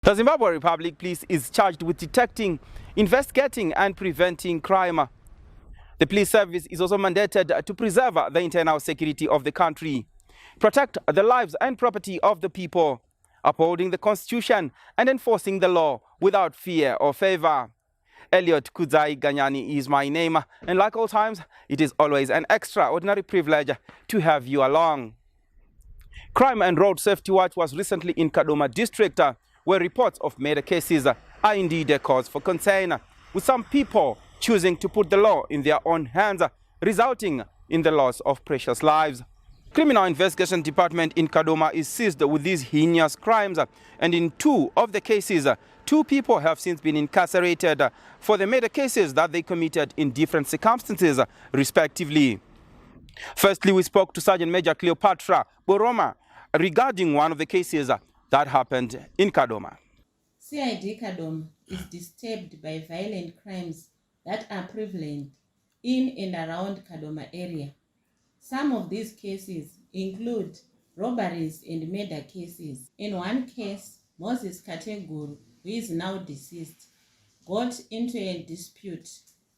The Zimbabwe Republic Police is charged with detecting, investigating and preventing crime. The police service is also mandated to preserve the internal security of the country, protect the lives and property of the people, upholding the constitution and enforcing the law without fear or favor. Elliot Kudzai Ganyani is my name, and like all times, it is always an extraordinary privilege to have you along. Crime and Road Safety Watch was recently in Kadoma district, where reports of murder cases are indeed a cause for concern, with some people choosing to put the law in their own hands, resulting in the loss of precious lives. Criminal Investigation Department in Kadoma is seized with these heinous crimes, and in 2 of the cases, 2 people have since been incarcerated for the murder cases that they committed in different circumstances, respectively. Firstly, we spoke to Sergeant Major Cleopatra Boroma regarding one of the cases that happened in Kadoma. CID Kadoma is disturbed by violent crimes that are prevalent in and around Kadoma area. Some of these cases include robberies and murder cases. In one case, Moses Kateguru, who is now deceased, got into a dispute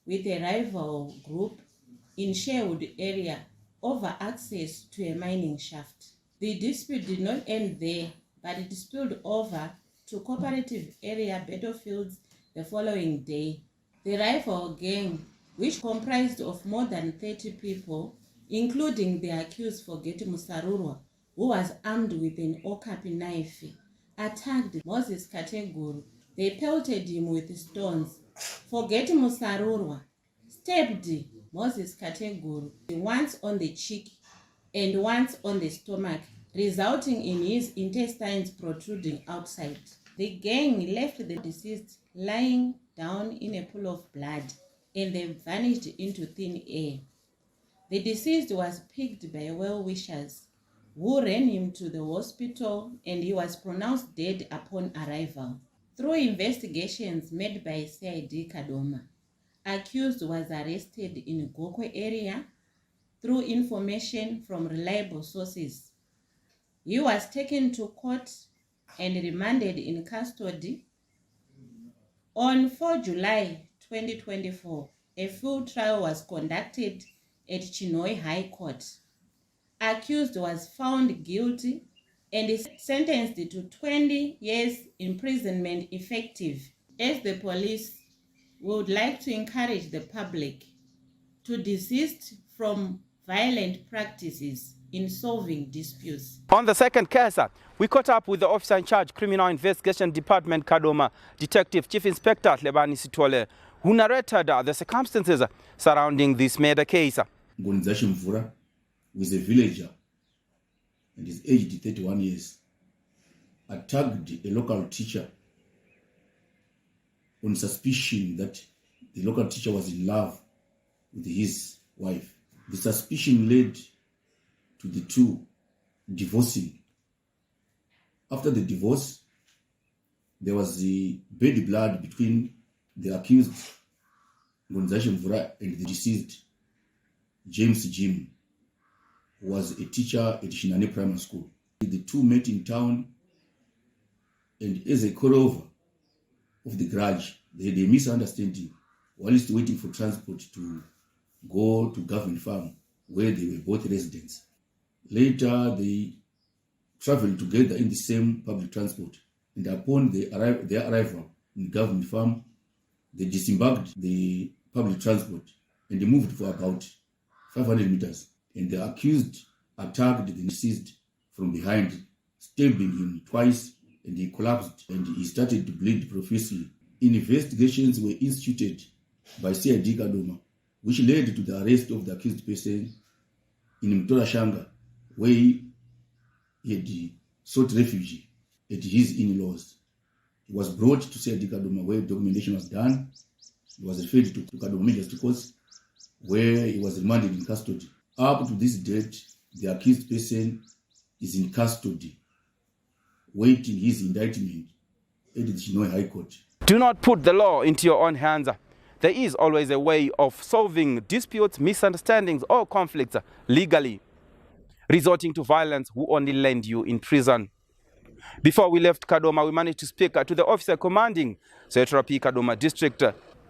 with a rival group in Sherwood area over access to a mining shaft. The dispute did not end there, but it spilled over to cooperative area battlefields the following day. The rival gang, which comprised of more than 30 people, including the accused Forget Musarurwa, who was armed with an okapi knife, attacked Moses Kateguru. They pelted him with stones. Forget Musarurwa stabbed Moses Kateguru once on the cheek and once on the stomach, resulting in his intestines protruding outside. The gang left the deceased lying down in a pool of blood, and they vanished into thin air. The deceased was picked by well-wishers who ran him to the hospital, and he was pronounced dead upon arrival. Through investigations made by CID Kadoma, accused was arrested in Kwekwe area through information from reliable sources. He was taken to court and remanded in custody. On 4 July 2024, a full trial was conducted at Chinhoyi High Court. Accused was found guilty and is sentenced to 20 years imprisonment effective. As the police would like to encourage the public to desist from violent practices in solving disputes. On the second case, we caught up with the officer in charge, Criminal Investigation Department Kadoma, Detective Chief Inspector Lebani Sitole, who narrated the circumstances surrounding this murder case. Ngonzashi Mvura, who is a villager and is aged 31 years, attacked a local teacher on suspicion that the local teacher was in love with his wife. The suspicion led to the 2 divorcing. After the divorce, there was the bad blood between the accused, Ngonzashi Mvura, and the deceased, James Jim, who was a teacher at Shinane Primary School. The 2 met in town, and as a call-over of the grudge, they had a misunderstanding while waiting for transport to go to Government Farm, where they were both residents. Later, they traveled together in the same public transport, and upon their arrival in Government Farm, they disembarked the public transport and they moved for about 500 meters, and the accused attacked the deceased from behind, stabbing him twice, and he collapsed and he started to bleed profusely. Investigations were instituted by CID Kadoma, which led to the arrest of the accused person in Mtorashanga, where he had sought refuge at his in-laws. He was brought to CID Kadoma, where documentation was done. He was referred to Kadoma Magistrate Court, where he was remanded in custody. Up to this date, the accused person is in custody, waiting his indictment at the Chinhoyi High Court. Do not put the law into your own hands. There is always a way of solving disputes, misunderstandings, or conflicts legally. Resorting to violence will only land you in prison. Before we left Kadoma, we managed to speak to the officer commanding Sector P Kadoma District,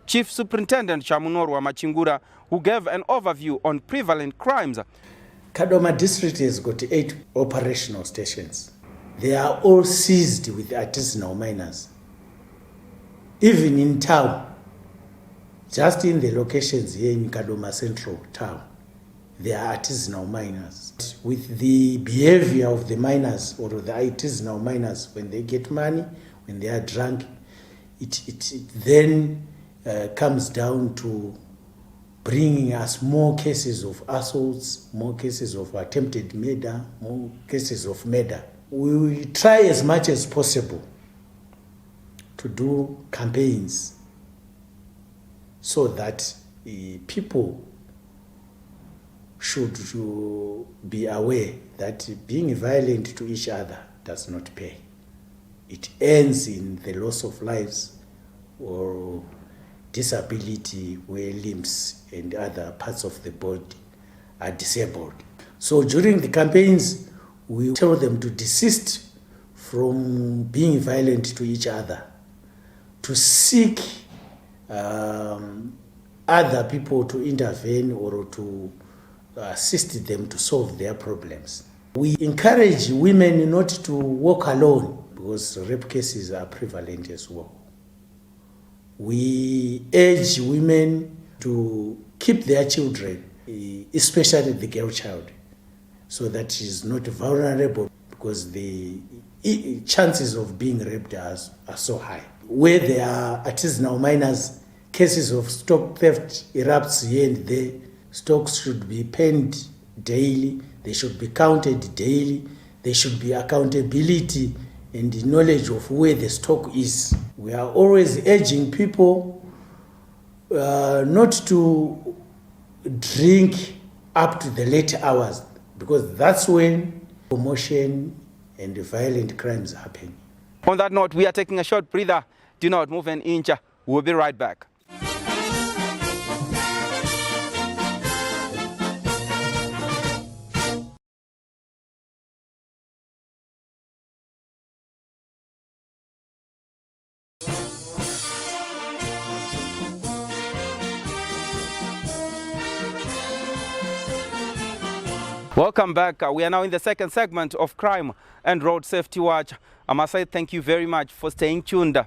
Chief Superintendent Shamunorwa Machingura, who gave an overview on prevalent crimes. Kadoma District has got 8 operational stations. They are all seized with artisanal miners. Even in town, just in the locations here in Kadoma Central Town, they are artisanal miners. With the behavior of the miners or the artisanal miners, when they get money, when they are drunk, it then comes down to bringing us more cases of assaults, more cases of attempted murder, more cases of murder. We will try as much as possible to do campaigns so that people should be aware that being violent to each other does not pay. It ends in the loss of lives or disability where limbs and other parts of the body are disabled. So during the campaigns, we tell them to desist from being violent to each other, to seek other people to intervene or to assist them to solve their problems. We encourage women not to walk alone because rape cases are prevalent as well. We urge women to keep their children, especially the girl child, so that she is not vulnerable because the chances of being raped are so high. Where there are artisanal miners, cases of stock theft erupts here and there. Stocks should be penned daily, they should be counted daily, there should be accountability and knowledge of where the stock is. We are always urging people not to drink up to the late hours because that's when commotion and violent crimes happen. On that note, we are taking a short breather. Do not move an inch. We'll be right back. Welcome back. We are now in the second segment of Crime and Road Safety Watch. I must say thank you very much for staying tuned.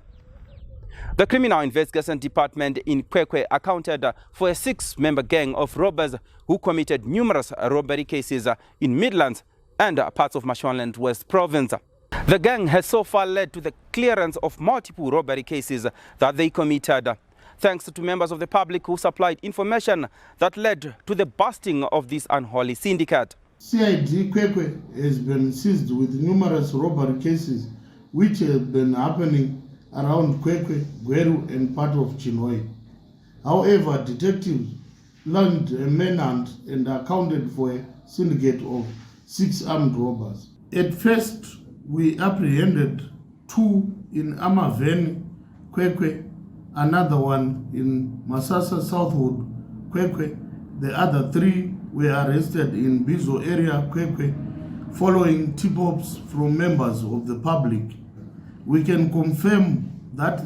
The Criminal Investigation Department in Kwekwe accounted for a 6-member gang of robbers who committed numerous robbery cases in Midlands and parts of Mashonaland West Province. The gang has so far led to the clearance of multiple robbery cases that they committed, thanks to members of the public who supplied information that led to the busting of this unholy syndicate. CID Kwekwe has been seized with numerous robbery cases which have been happening around Kwekwe, Gweru and part of Chinoi. However, detectives learned a manhunt and accounted for a syndicate of 6 armed robbers. At first, we apprehended 2 in Amaveni, Kwekwe, another one in Masasa Southwood, Kwekwe. The other 3 were arrested in Bizo area, Kwekwe, following tip-offs from members of the public. We can confirm that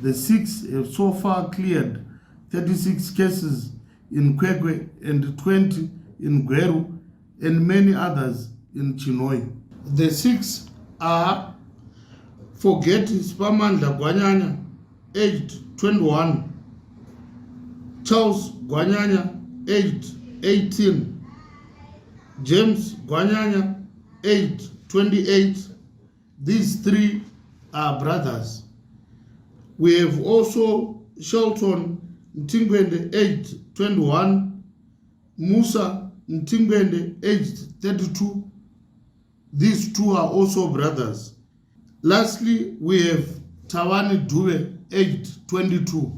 the 6 have so far cleared 36 cases in Kwekwe and 20 in Gweru and many others in Chinoi. The 6 are Forgeti Spamanda Gwanyanya, aged 21, Charles Gwanyanya, aged 18, James Gwanyanya, aged 28. These 3 are brothers. We have also Shelton Ntingwende, aged 21, Musa Ntingwende, aged 32. These 2 are also brothers. Lastly, we have Tawani Dube, aged 22.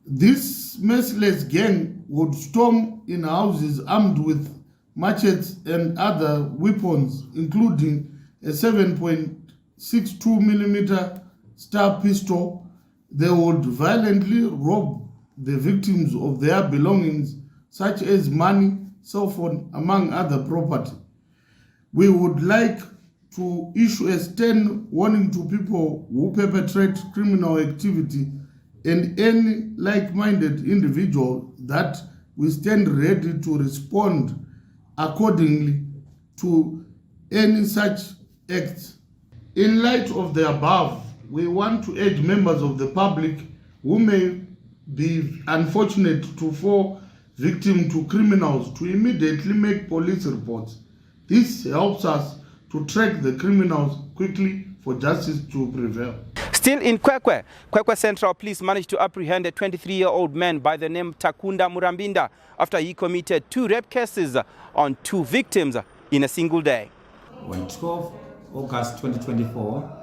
This merciless gang would storm in houses armed with machetes and other weapons, including a 7.62mm star pistol. They would violently rob the victims of their belongings, such as money, cell phone, among other property. We would like to issue a stern warning to people who perpetrate criminal activity and any like-minded individual that we stand ready to respond accordingly to any such acts. In light of the above, we want to urge members of the public who may be unfortunate to fall victim to criminals to immediately make police reports. This helps us to track the criminals quickly for justice to prevail. Still in Kwekwe, Kwekwe Central Police managed to apprehend a 23-year-old man by the name Takunda Murambinda after he committed 2 rape cases on 2 victims in a single day. On 12 August 2024,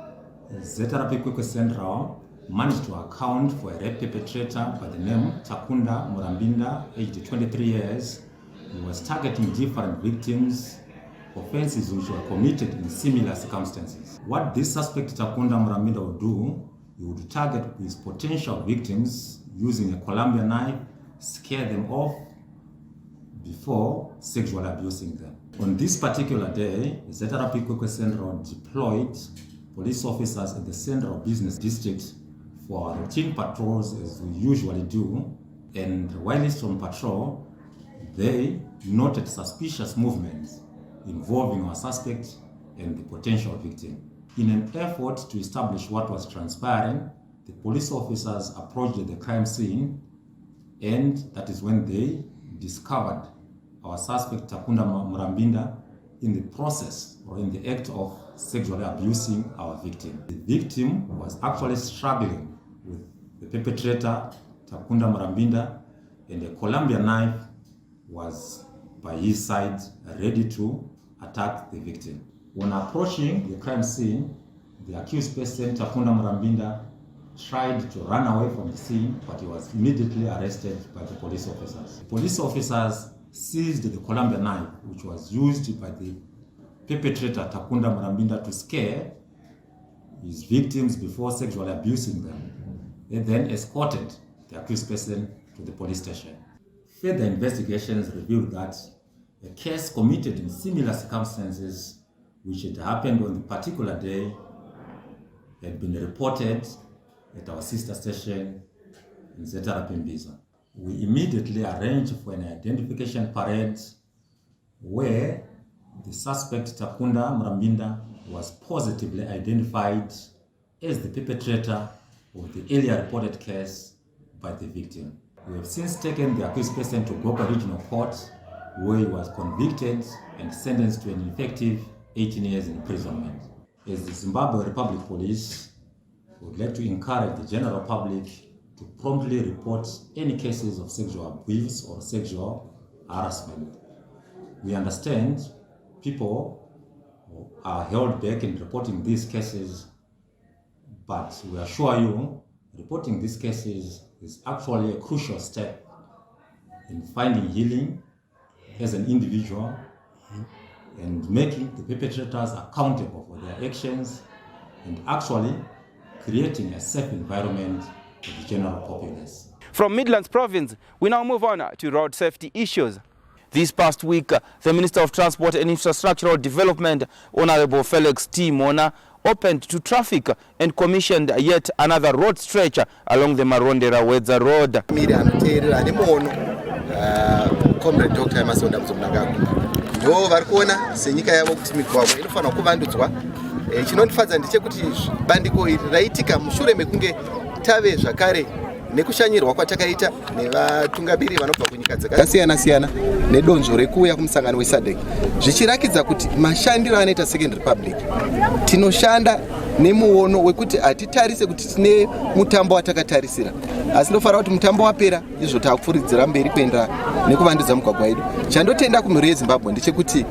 ZRP Kwekwe Central managed to account for a rape perpetrator by the name Takunda Murambinda, aged 23 years, who was targeting different victims, offenses which were committed in similar circumstances. What this suspect Takunda Murambinda would do, he would target his potential victims using a Columbia knife, scare them off before sexually abusing them. On this particular day, ZRP Kwekwe Central deployed police officers at the Central Business District for routine patrols as we usually do, and while on patrol, they noted suspicious movements involving our suspect and the potential victim. In an effort to establish what was transpiring, the police officers approached the crime scene, and that is when they discovered our suspect Takunda Murambinda in the process or in the act of sexually abusing our victim. The victim was actually struggling with the perpetrator, Takunda Murambinda, and a Columbia knife was by his side, ready to attack the victim. When approaching the crime scene, the accused person, Takunda Murambinda, tried to run away from the scene, but he was immediately arrested by the police officers. The police officers seized the Columbia knife, which was used by the perpetrator, Takunda Murambinda, to scare his victims before sexually abusing them. They then escorted the accused person to the police station. Further investigations revealed that a case committed in similar circumstances, which had happened on the particular day, had been reported at our sister station in ZRP Mbizo. We immediately arranged for an identification parade where the suspect Takunda Murambinda was positively identified as the perpetrator of the earlier reported case by the victim. We have since taken the accused person to Kwekwe Regional Court, where he was convicted and sentenced to an effective 18 years imprisonment. As the Zimbabwe Republic Police, we would like to encourage the general public to promptly report any cases of sexual abuse or sexual harassment. We understand people are held back in reporting these cases, but we assure you, reporting these cases is actually a crucial step in finding healing as an individual and making the perpetrators accountable for their actions and actually creating a safe environment for the general populace. From Midlands Province, we now move on to road safety issues. This past week, the Minister of Transport and Infrastructural Development, Honorable Felix T. Mona, opened to traffic and commissioned yet another road stretch along the Marondera Wedza Road. Comrade Dr. Masonda Mzumnagaku. Ndo varikuona senyika yavo kuti migwagwa inofanira kuvandudzwa. Chinondifadza ndechekuti bandiko iri raitika mushure mekunge tave zvakare nekushanyirwa kwatakaita nevatungamiri vanobva kunyika dzakasiyana-siyana nedonzvo rekuuya kumusangano weSADC. Zvichirakidza kuti mashandiro anoita Second Republic tinoshanda nemuono wekuti hatitarise kuti tine mutambo watakatarisira, asi ndofanira kuti mutambo wapera izvo taakupfuridzira mberi kuenda nekuvandudza mugwagwa wedu. Chandotenda kumhuri yeZimbabwe ndechekuti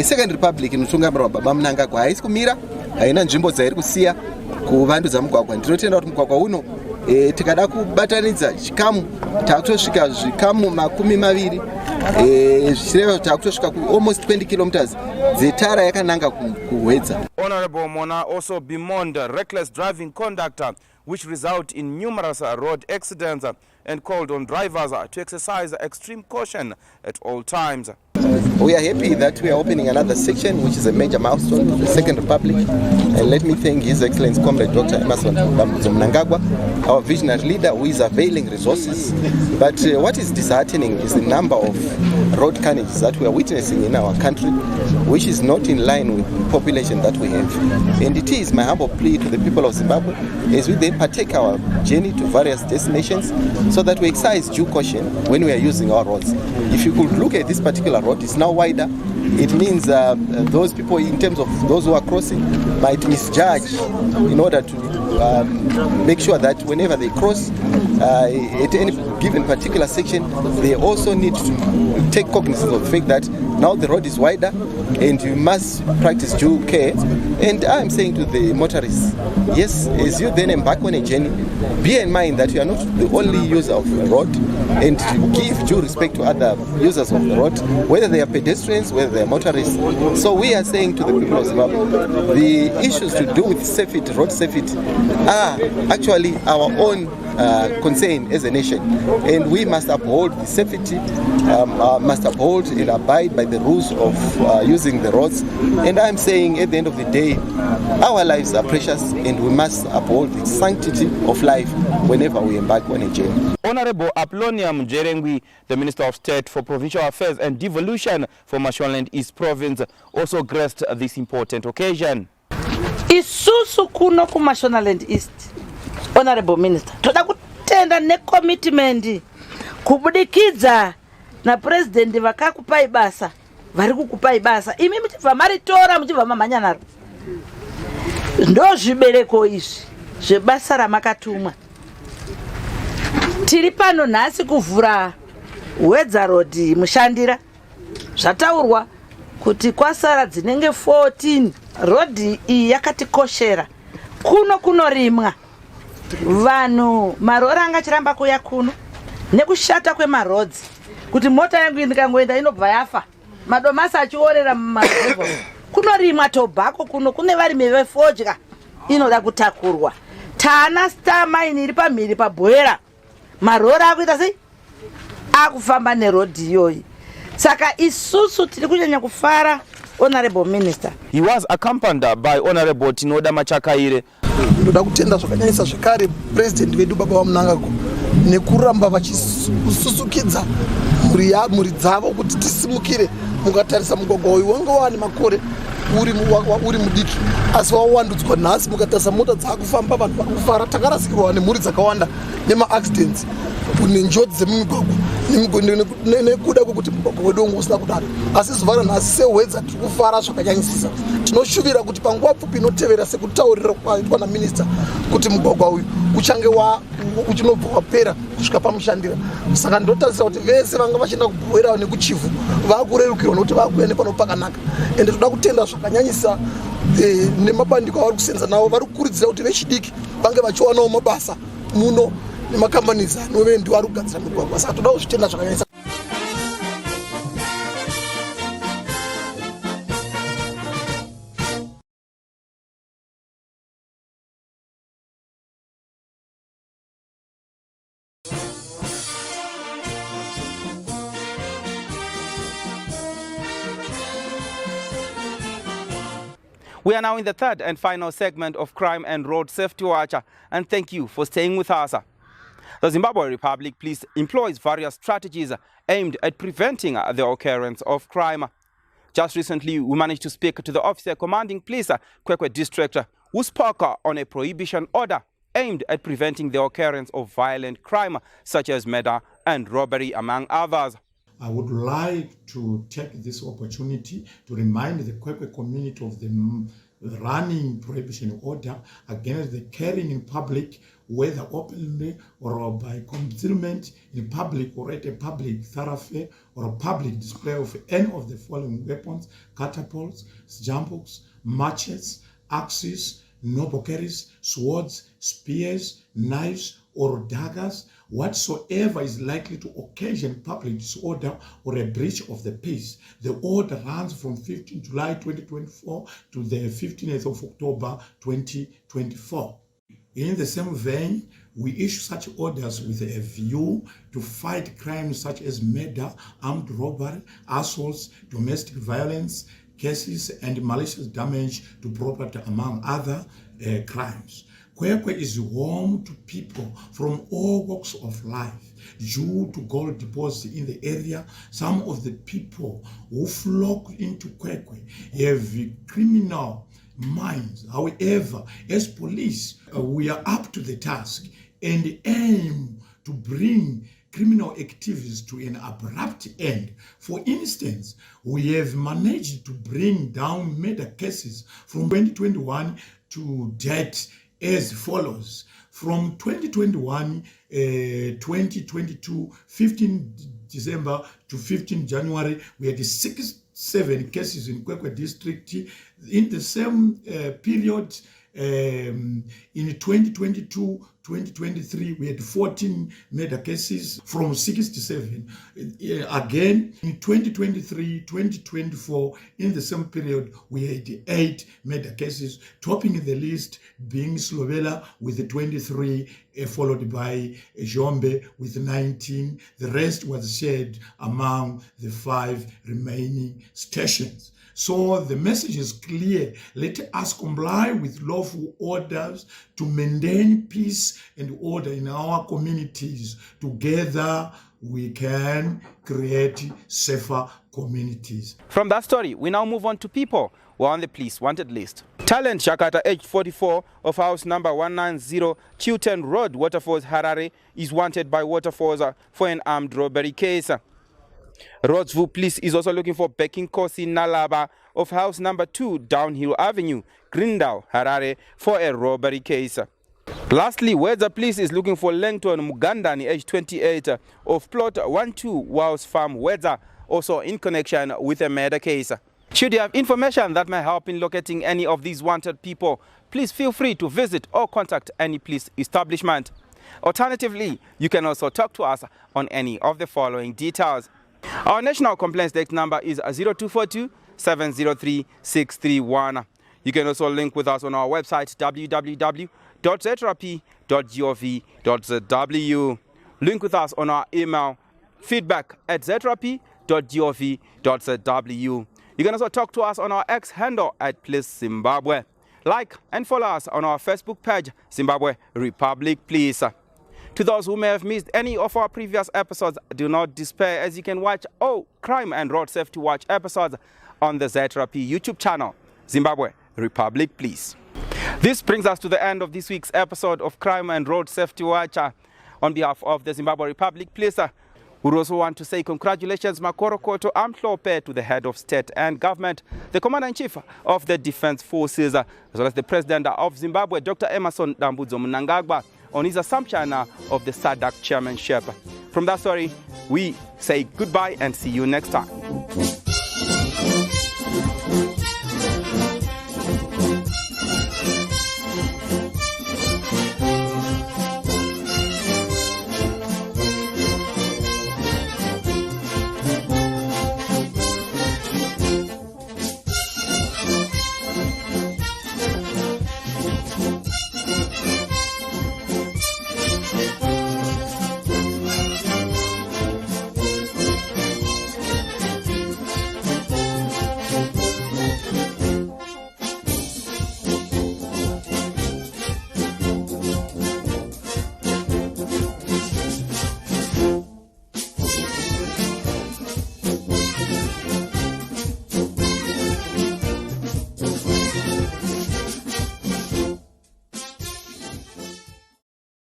Second Republic inotungamirwa baba Mnangagwa haisi kumira, haina nzvimbo dzairi kusiya kuvandudza mugwagwa. Ndinotenda kuti mugwagwa uno tikada kubatanidza chikamu taakutosvika zvikamu 20 zvichireva taakutosvika ku almost 20 kilometers dzetara yakananga kuhwedza. Honorable Mona also bemoaned reckless driving conduct, which result in numerous road accidents, and called on drivers to exercise extreme caution at all times. We are happy that we are opening another section, which is a major milestone to the Second Republic. And let me thank His Excellency Comrade Dr. Emerson Mnangagwa, our visionary leader who is availing resources. But what is disheartening is the number of road carnages that we are witnessing in our country, which is not in line with the population that we have. And it is my humble plea to the people of Zimbabwe as we then partake our journey to various destinations so that we exercise due caution when we are using our roads. If you could look at this particular road, it's now wider. It means those people, in terms of those who are crossing, might misjudge in order to make sure that whenever they cross at any given particular section, they also need to take cognizance of the fact that now the road is wider and you must practice due care. And I'm saying to the motorists, yes, as you then embark on a journey, bear in mind that you are not the only user of the road, and to give due respect to other users of the road, whether they are pedestrians, whether they are motorists. So we are saying to the people of Zimbabwe, the issues to do with safety, road safety, are actually our own concern as a nation, and we must uphold the safety, must uphold and abide by the rules of using the roads. And I'm saying at the end of the day, our lives are precious and we must uphold the sanctity of life whenever we embark on a journey. Honorable Apollonia Mjerengwi, the Minister of State for Provincial Affairs and Devolution for Mashonaland East Province, also graced this important occasion. Isusu kuno ku Mashonaland East, Honorable Minister, toda kutenda ne commitment kubudikidza na president vakakupai basa, vari kukupai basa, imi muchibva maritora muchibva mamhanya ndo zvibereko izvi zvebasa ramakatumwa. Tiri pano nhasi kuvhura Wedza Road Mushandira. Zvataurwa kuti kwasara dzinenge 14. Road iyi yakatikoshera. Kuno kunorimwa. Vanhu marori angachiramba kuya kuno nekushata kwemarodzi kuti mota yangu ndikangoenda inobva yafa. Madomasi achiorera mumadhorobha. Kunorimwa tobacco kuno kune varimi vefodya inoda kutakurwa. Tana star mine iri pamhiri pabwera. Marori akuita sei? Akufamba nerodhi iyoyi. Saka isusu tiri kunyanya kufara, Honorable Minister. He was accompanied by Honorable Tinoda Machakaire. Ndoda kutenda zvakanyanyisa zvekare President vedu Baba Mnangagwa nekuramba vachisusukidza mhuri dzavo kuti tisimukire. Mukatarisa mugwagwa uyu wanga wani makore uri mudiki asi wawandudzwa nhasi. Mukatarisa mota dzakufamba vanhu vakufara. Takarasikirwa nemhuri dzakawanda nema-accidents nenjodzi dzemumigwagwa nekuda kwekuti mugwagwa wedu wangu usina kudaro. Asi zuva ranhasi sewedza tiri kufara zvakanyanyisisa. Tinoshuvira kuti panguva pfupi inotevera sekutaurira kwaitwa naminista kuti mugwagwa uyu uchange uchinobva wapera kusvika pamushandira. Saka ndotarisira kuti vese vanga vachienda kubhuira nekuchivu vakurerukirwa nokuti vakuya nepano pakanaka. Ende toda kutenda zvakanyanyisa nemabandiko avari kusenza navo vari kukurudzira kuti vechidiki vange vachiwanawo mabasa muno nemakambanizi anove ndiwo ari kugadzira migwagwa. Saka toda kuzvitenda zvakanyanyisa. We are now in the third and final segment of Crime and Road Safety Watch, and thank you for staying with us. The Zimbabwe Republic Police employs various strategies aimed at preventing the occurrence of crime. Just recently, we managed to speak to the officer commanding police Kwekwe district, who spoke on a prohibition order aimed at preventing the occurrence of violent crime such as murder and robbery, among others. I would like to take this opportunity to remind the Kwekwe community of the running prohibition order against the carrying in public, whether openly or by concealment in public or at a public thoroughfare or a public display of any of the following weapons: catapults, jumpers, machetes, axes, noble carries, swords, spears, knives, or daggers, whatsoever is likely to occasion public disorder or a breach of the peace. The order runs from 15 July 2024 to the 15th of October 2024. In the same vein, we issue such orders with a view to fight crimes such as murder, armed robbery, assaults, domestic violence cases, and malicious damage to property, among other crimes. Kwekwe is home to people from all walks of life. Due to gold deposits in the area, some of the people who flock into Kwekwe have criminal minds. However, as police, we are up to the task and aim to bring criminal activities to an abrupt end. For instance, we have managed to bring down murder cases from 2021 to date as follows. From 2021, 2022, 15 December to 15 January, we had 67 cases in Kwekwe district. In the same period, in 2022-2023, we had 14 murder cases from 67. Again, in 2023-2024, in the same period, we had 8 murder cases, topping the list being Slovela with 23, followed by Jombe with 19. The rest was shared among the 5 remaining stations. So the message is clear. Let us comply with lawful orders to maintain peace and order in our communities. Together, we can create safer communities. From that story, we now move on to people who are on the police wanted list. Talent Shakata, aged 44, of house number 190, Chilton Road, Waterfalls, Harare, is wanted by Waterfalls for an armed robbery case. Rodsville Police is also looking for Beking Kosi Nalaba of house number 2, Downhill Avenue, Grindau, Harare, for a robbery case. Lastly, Wedza Police is looking for Langton Mugandani, age 28, of plot 12 Wows Farm, Wedza, also in connection with a murder case. Should you have information that may help in locating any of these wanted people, please feel free to visit or contact any police establishment. Alternatively, you can also talk to us on any of the following details. Our national complaints desk number is 0242 703 631. You can also link with us on our website www.zetrap.gov.zw. Link with us on our email feedback@zetrap.gov.zw. You can also talk to us on our X handle @PleaseZimbabwe. Like and follow us on our Facebook page, Zimbabwe Republic Please. To those who may have missed any of our previous episodes, do not despair, as you can watch all Crime and Road Safety Watch episodes on the ZRP YouTube channel, Zimbabwe Republic Please. This brings us to the end of this week's episode of Crime and Road Safety Watch. On behalf of the Zimbabwe Republic Police, we also want to say congratulations, Makorokoto Amhlope, to the head of state and government, the Commander-in-Chief of the Defense Forces, as well as the President of Zimbabwe, Dr. Emmerson Dambudzo Mnangagwa, on his assumption of the SADC chairmanship. From that story, we say goodbye and see you next time.